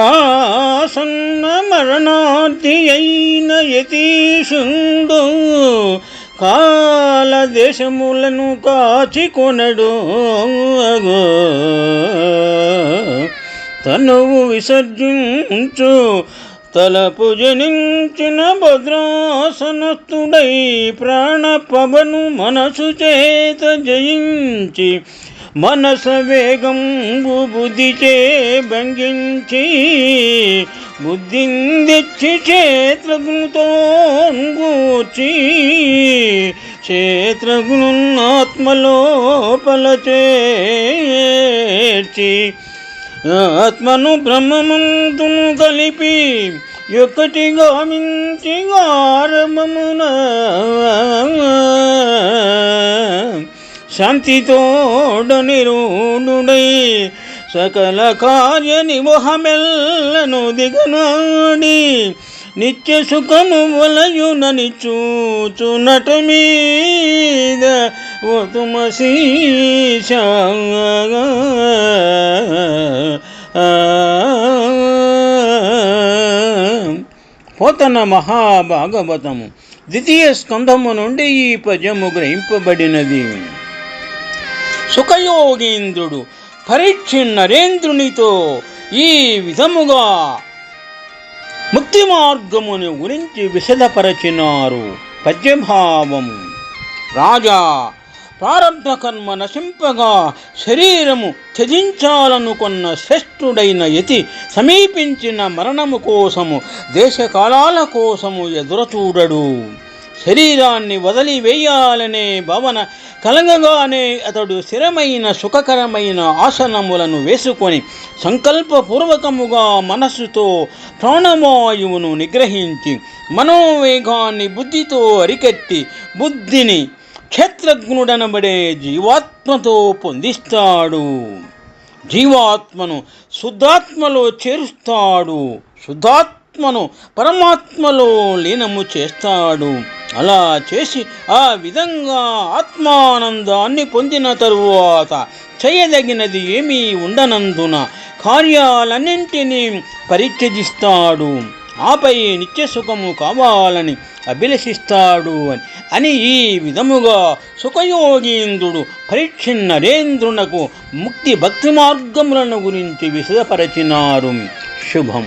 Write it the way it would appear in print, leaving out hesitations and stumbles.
ఆసన్న మరణార్థి అయిన యతీశుండు కాల దేశములను కాచికొనడు. తనువు విసర్జించు తలపు జనించిన భద్రాసనస్థుడై ప్రాణపవను మనసు చేత జయించి మనస వేగంబు బుద్ధిచే భంగించి బుద్ధిందిచ్చి క్షేత్రజ్ఞుతో గూర్చి క్షేత్రజ్ఞున్నాత్మలోపల చేర్చి ఆత్మను బ్రహ్మమంతును కలిపి యొక్కటి గామించి ఆరంభమున శాంతితోడ నిరూఢుడై సకల కార్య నివహమెల్లను దిగనాడి నిత్య సుఖము వలయునని చూచునట మీద వతుమశీష. పోతన మహాభాగవతము 2వ స్కంధము నుండి ఈ పద్యము గ్రహింపబడినది. సుఖయోగేంద్రుడు పరీక్ష నరేంద్రునితో ఈ విధముగా ముక్తి మార్గమును గురించి విశదపరచినారు. పద్యభావము. రాజా, ప్రారబ్ధ కర్మ నశింపగా శరీరము త్యజించాలనుకున్న శ్రేష్ఠుడైన యతి సమీపించిన మరణము కోసము దేశకాలాల కోసము ఎదురచూడడు. శరీరాన్ని వదిలివేయాలనే భావన కలగగానే అతడు స్థిరమైన సుఖకరమైన ఆసనములను వేసుకొని సంకల్పపూర్వకముగా మనస్సుతో ప్రాణవాయువును నిగ్రహించి మనోవేగాన్ని బుద్ధితో అరికట్టి బుద్ధిని క్షేత్రజ్ఞుడనబడే జీవాత్మతో పొందిస్తాడు. జీవాత్మను శుద్ధాత్మలో చేరుస్తాడు. శుద్ధాత్మను పరమాత్మలో లీనము చేస్తాడు. అలా చేసి ఆ విధంగా ఆత్మానందాన్ని పొందిన తరువాత చేయదగినది ఏమీ ఉండనందున కార్యాలన్నింటినీ పరిత్యజిస్తాడు. ఆపై నిత్యసుఖము కావాలని అభిలషిస్తాడు అని ఈ విధముగా సుఖయోగీంద్రుడు పరీక్ష నరేంద్రునకు ముక్తి భక్తి మార్గములను గురించి విశదపరచినారు. శుభం.